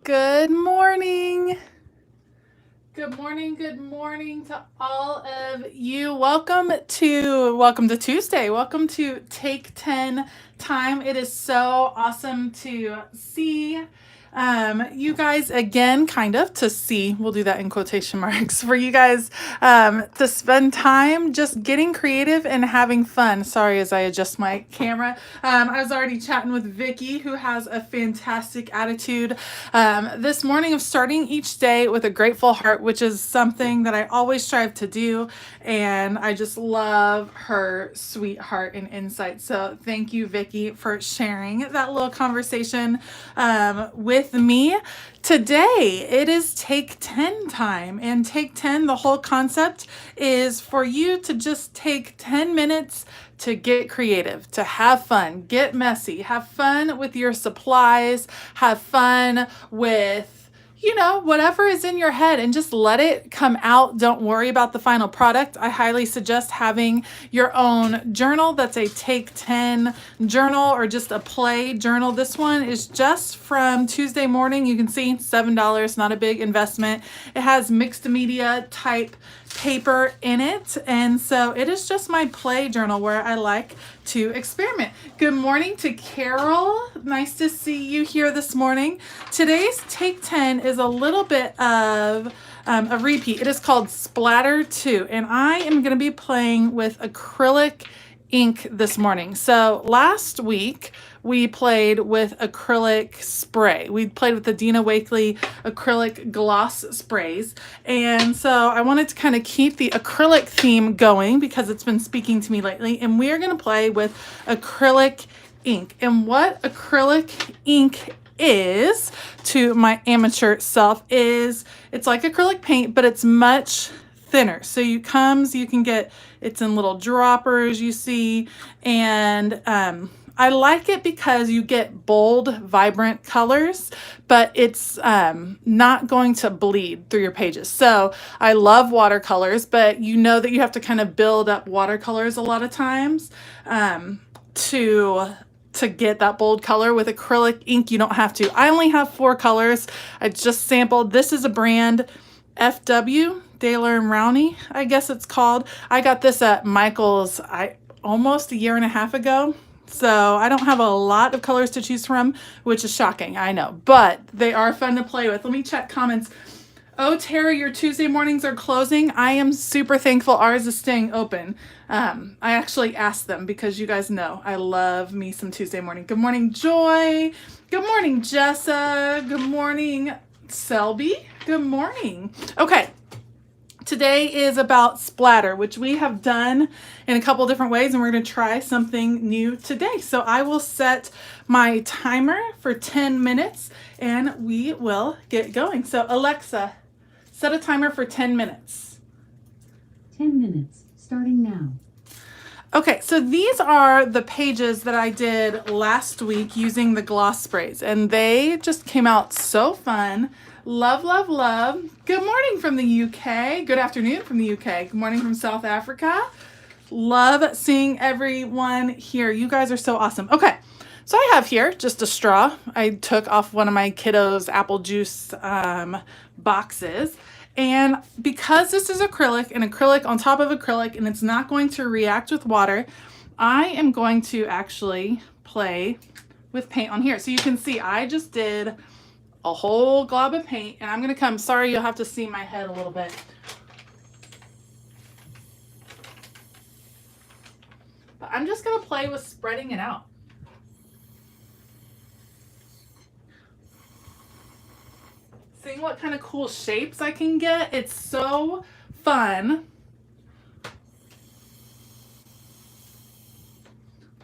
Good morning. Good morning to all of you. Welcome to Tuesday. Welcome to Take 10 time. It is so awesome to see you guys again, we'll do that in quotation marks, for you guys to spend time just getting creative and having fun. Sorry, as I adjust my camera. I was already chatting with Vicky, who has a fantastic attitude this morning of starting each day with a grateful heart, which is something that I always strive to do. And I just love her sweet heart and insight. So thank you, Vicky, for sharing that little conversation with me. Today, it is Take 10 time. And Take 10, the whole concept is for you to just take 10 minutes to get creative, to have fun, get messy, have fun with your supplies, have fun with, whatever is in your head, and just let it come out. Don't worry about the final product. I highly suggest having your own journal that's a Take 10 journal or just a play journal. This one is just from Tuesday morning. You can see $7, not a big investment. It has mixed media type paper in it, and so it is just my play journal where I like to experiment. Good morning to Carol. Nice to see you here this morning. Today's Take 10 is a little bit of a repeat. It is called Splatter 2, and I am going to be playing with acrylic ink this morning. So last week we played with acrylic spray. We played with the Dina Wakley acrylic gloss sprays. And so I wanted to kind of keep the acrylic theme going because it's been speaking to me lately. And we are going to play with acrylic ink. And what acrylic ink is, to my amateur self, is it's like acrylic paint, but it's much thinner. So you can get, it's in little droppers, you see, and I like it because you get bold, vibrant colors, but it's not going to bleed through your pages. So I love watercolors, but you know that you have to kind of build up watercolors a lot of times to get that bold color. With acrylic ink, you don't have to. I only have 4 colors. I just sampled. This is a brand FW, Daler and Rowney, I guess it's called. I got this at Michael's almost a year and a half ago. So I don't have a lot of colors to choose from, which is shocking, I know, but they are fun to play with. Let me check comments. Oh, Tara, your Tuesday mornings are closing. I am super thankful ours is staying open. I actually asked them because you guys know I love me some Tuesday morning. Good morning, Joy. Good morning, Jessa. Good morning, Selby. Good morning. Okay. Today is about splatter, which we have done in a couple different ways, and we're going to try something new today. So I will set my timer for 10 minutes and we will get going. So Alexa, set a timer for 10 minutes. 10 minutes, starting now. Okay, so these are the pages that I did last week using the gloss sprays, and they just came out so fun. Love, love, love. Good morning from the UK. Good afternoon from the UK. Good morning from South Africa. Love seeing everyone here. You guys are so awesome. Okay, so I have here just a straw. I took off one of my kiddos' apple juice boxes. And because this is acrylic and acrylic on top of acrylic and it's not going to react with water, I am going to actually play with paint on here. So you can see I just did a whole glob of paint, and I'm going to come, sorry, you'll have to see my head a little bit. But I'm just going to play with spreading it out. Seeing what kind of cool shapes I can get. It's so fun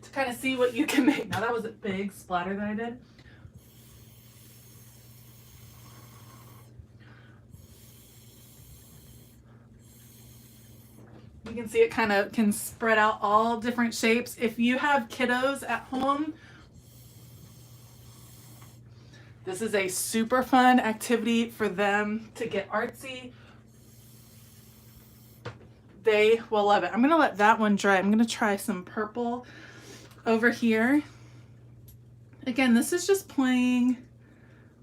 to kind of see what you can make. Now that was a big splatter that I did. You can see it kind of can spread out all different shapes. If you have kiddos at home, this is a super fun activity for them to get artsy. They will love it. I'm going to let that one dry. I'm going to try some purple over here. Again, this is just playing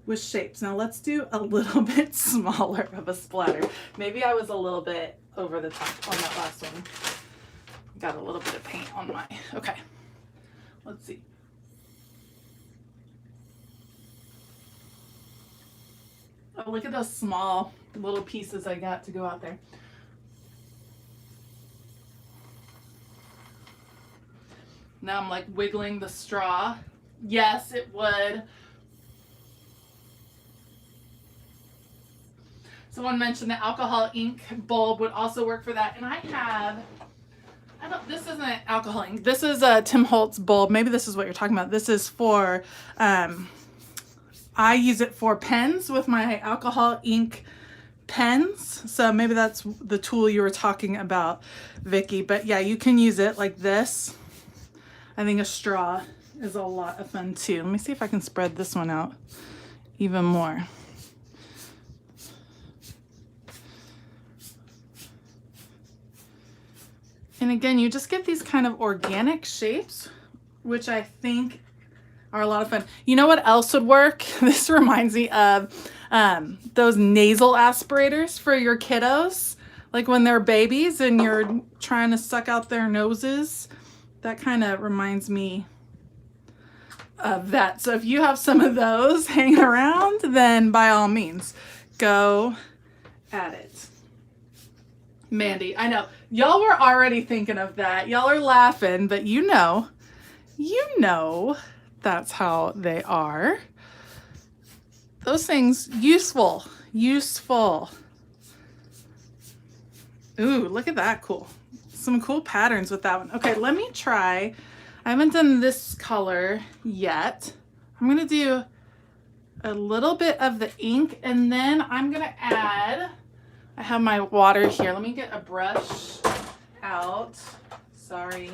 with shapes. Now let's do a little bit smaller of a splatter. Maybe I was a little bit over the top on that last one. Got a little bit of paint on my, okay. Let's see. Oh, look at those small little pieces I got to go out there. Now I'm like wiggling the straw. Yes, it would. Someone mentioned the alcohol ink bulb would also work for that. And I have, this isn't alcohol ink. This is a Tim Holtz bulb. Maybe this is what you're talking about. This is for, I use it for pens with my alcohol ink pens. So maybe that's the tool you were talking about, Vicky. But yeah, you can use it like this. I think a straw is a lot of fun too. Let me see if I can spread this one out even more. And again, you just get these kind of organic shapes, which I think are a lot of fun. You know what else would work? This reminds me of those nasal aspirators for your kiddos. Like when they're babies and you're trying to suck out their noses. That kind of reminds me of that. So if you have some of those hanging around, then by all means, go at it. Mandy, I know. Y'all were already thinking of that. Y'all are laughing, but you know that's how they are. Those things, useful. Ooh, look at that, cool. Some cool patterns with that one. Okay, let me try. I haven't done this color yet. I'm gonna do a little bit of the ink and then I'm gonna add, I have my water here. Let me get a brush out. Sorry,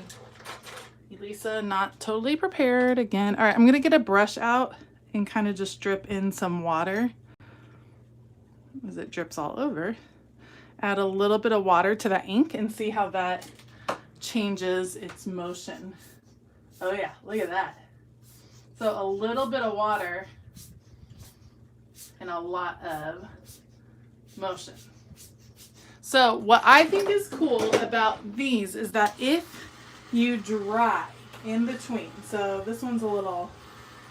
Elisa, not totally prepared again. All right, I'm gonna get a brush out and kind of just drip in some water as it drips all over. Add a little bit of water to that ink and see how that changes its motion. Oh yeah, look at that. So a little bit of water and a lot of motion. So what I think is cool about these is that if you dry in between, so this one's a little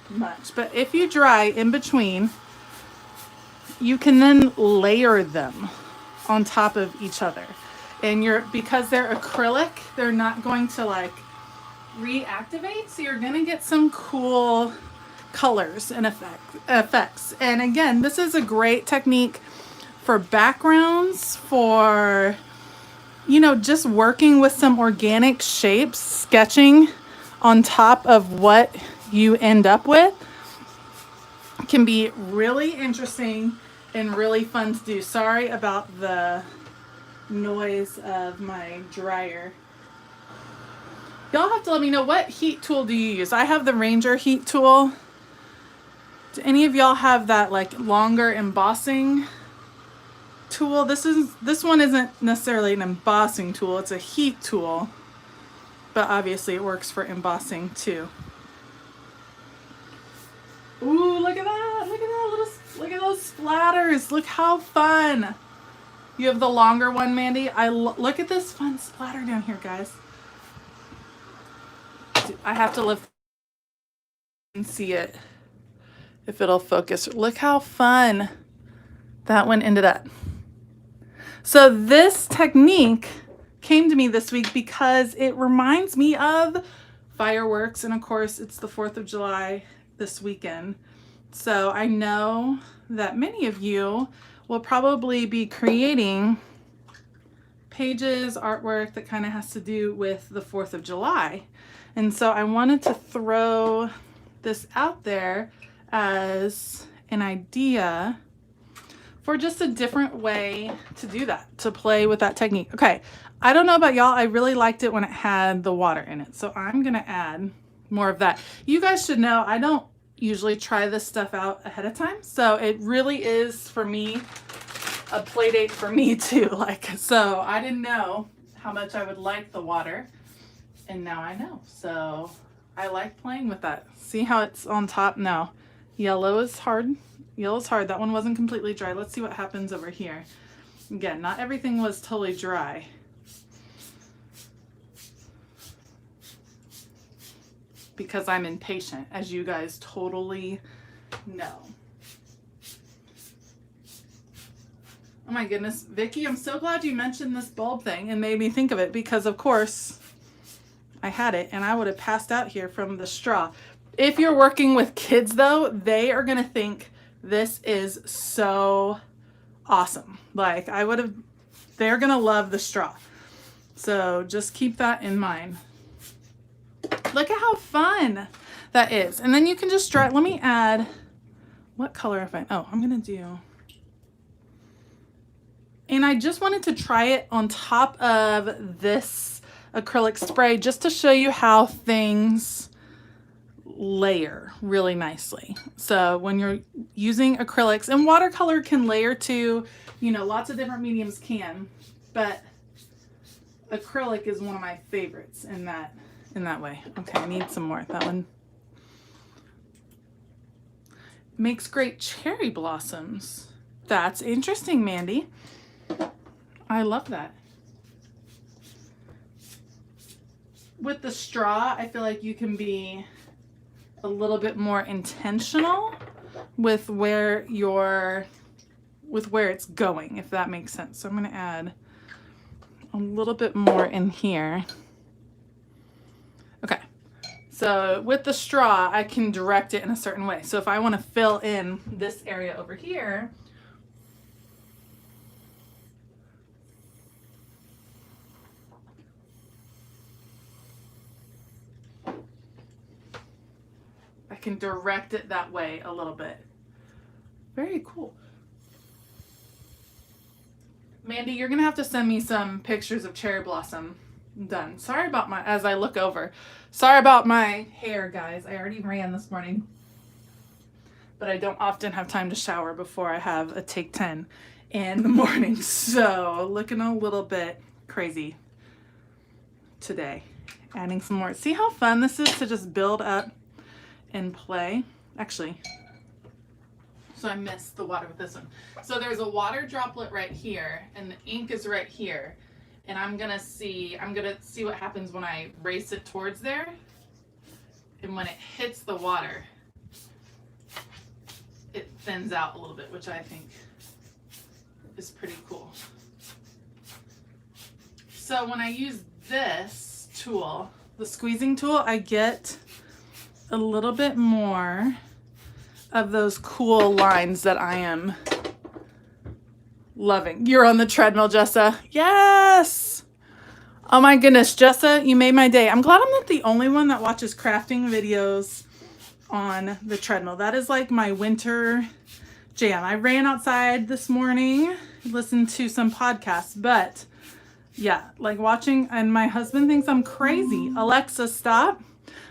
much, but if you dry in between, you can then layer them on top of each other. And because they're acrylic, they're not going to like reactivate, so you're gonna get some cool colors and effects. And again, this is a great technique for backgrounds, for just working with some organic shapes, sketching on top of what you end up with can be really interesting and really fun to do. Sorry about the noise of my dryer. Y'all have to let me know, what heat tool do you use? I have the Ranger heat tool. Do any of y'all have that like longer embossing tool? This one isn't necessarily an embossing tool, it's a heat tool, but obviously it works for embossing too. Ooh, look at that, look at those splatters. Look how fun. You have the longer one, Mandy. Look at this fun splatter down here, guys. I have to lift and see it if it'll focus. Look how fun that one ended up. So this technique came to me this week because it reminds me of fireworks, and of course it's the 4th of July this weekend. So I know that many of you will probably be creating pages, artwork that kind of has to do with the 4th of July. And so I wanted to throw this out there as an idea for just a different way to do that, to play with that technique. Okay, I don't know about y'all, I really liked it when it had the water in it. So I'm gonna add more of that. You guys should know I don't usually try this stuff out ahead of time. So it really is, for me, a play date for me too. So I didn't know how much I would like the water, and now I know. So I like playing with that. See how it's on top now? Yellow is hard Yellow's hard. That one wasn't completely dry. Let's see what happens over here. Again, not everything was totally dry. Because I'm impatient, as you guys totally know. Oh my goodness, Vicky, I'm so glad you mentioned this bulb thing and made me think of it, because of course I had it and I would have passed out here from the straw. If you're working with kids though, they are gonna think this is so awesome. Like they're gonna love the straw. So just keep that in mind. Look at how fun that is. And then you can just dry. Let me add, what color if I'm gonna do. And I just wanted to try it on top of this acrylic spray just to show you how things layer really nicely. So when you're using acrylics, and watercolor can layer too, you know, lots of different mediums can, but acrylic is one of my favorites in that way. Okay, I need some more. That one makes great cherry blossoms. That's interesting, Mandy. I love that. With the straw, I feel like you can be a little bit more intentional with where it's going, if that makes sense. So I'm going to add a little bit more in here. Okay. So with the straw, I can direct it in a certain way. So if I want to fill in this area over here, I can direct it that way a little bit. Very cool. Mandy, you're gonna have to send me some pictures of cherry blossom done. Sorry about as I look over. Sorry about my hair, guys. I already ran this morning, but I don't often have time to shower before I have a take 10 in the morning. So looking a little bit crazy today. Adding some more. See how fun this is to just build up and play. Actually, so I missed the water with this one. So there's a water droplet right here and the ink is right here. And I'm gonna see what happens when I race it towards there. And when it hits the water, it thins out a little bit, which I think is pretty cool. So when I use this tool, the squeezing tool, I get a little bit more of those cool lines that I am loving. You're on the treadmill, Jessa. Yes. Oh my goodness, Jessa, you made my day. I'm glad I'm not the only one that watches crafting videos on the treadmill. That is like my winter jam. I ran outside this morning, listened to some podcasts, but yeah, like watching, and my husband thinks I'm crazy. Alexa, stop.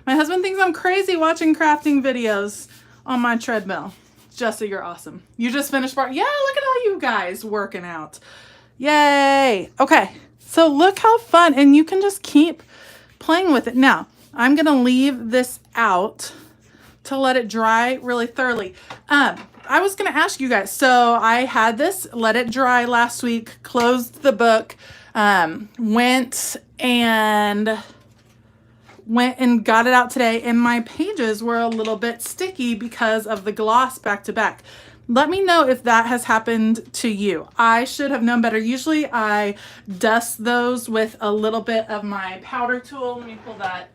My husband thinks I'm crazy watching crafting videos on my treadmill. Jessa, you're awesome. You just finished part. Yeah, look at all you guys working out. Yay. Okay, so look how fun, and you can just keep playing with it. Now, I'm going to leave this out to let it dry really thoroughly. I was going to ask you guys, so I had this, let it dry last week, closed the book, went and got it out today, and my pages were a little bit sticky because of the gloss back to back. Let me know if that has happened to you. I should have known better. Usually I dust those with a little bit of my powder tool. Let me pull that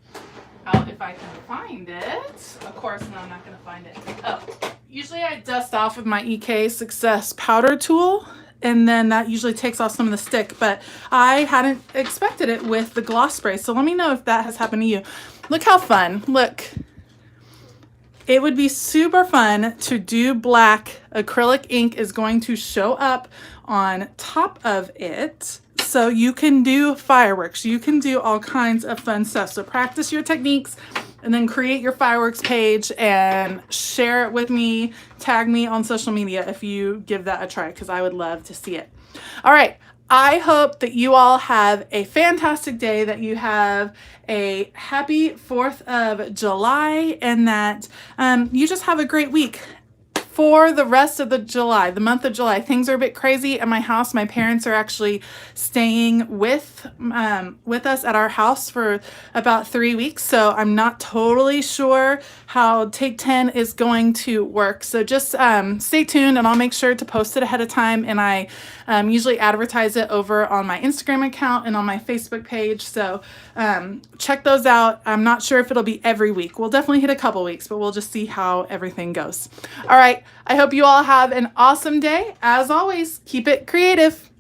out if I can find it. Of course, no, I'm not going to find it. Oh, usually I dust off with my EK Success powder tool, and then that usually takes off some of the stick, but I hadn't expected it with the gloss spray. So let me know if that has happened to you. Look how fun. Look. It would be super fun to do black. Acrylic ink is going to show up on top of it. So you can do fireworks. You can do all kinds of fun stuff. So practice your techniques and then create your fireworks page and share it with me. Tag me on social media if you give that a try, because I would love to see it. All right. I hope that you all have a fantastic day, that you have a happy 4th of July, and that you just have a great week. for the rest of the month of July. Things are a bit crazy at my house. My parents are actually staying with us at our house for about 3 weeks. So I'm not totally sure how Take 10 is going to work. So just stay tuned, and I'll make sure to post it ahead of time. And I usually advertise it over on my Instagram account and on my Facebook page. So check those out. I'm not sure if it'll be every week. We'll definitely hit a couple weeks, but we'll just see how everything goes. All right. I hope you all have an awesome day. As always, keep it creative.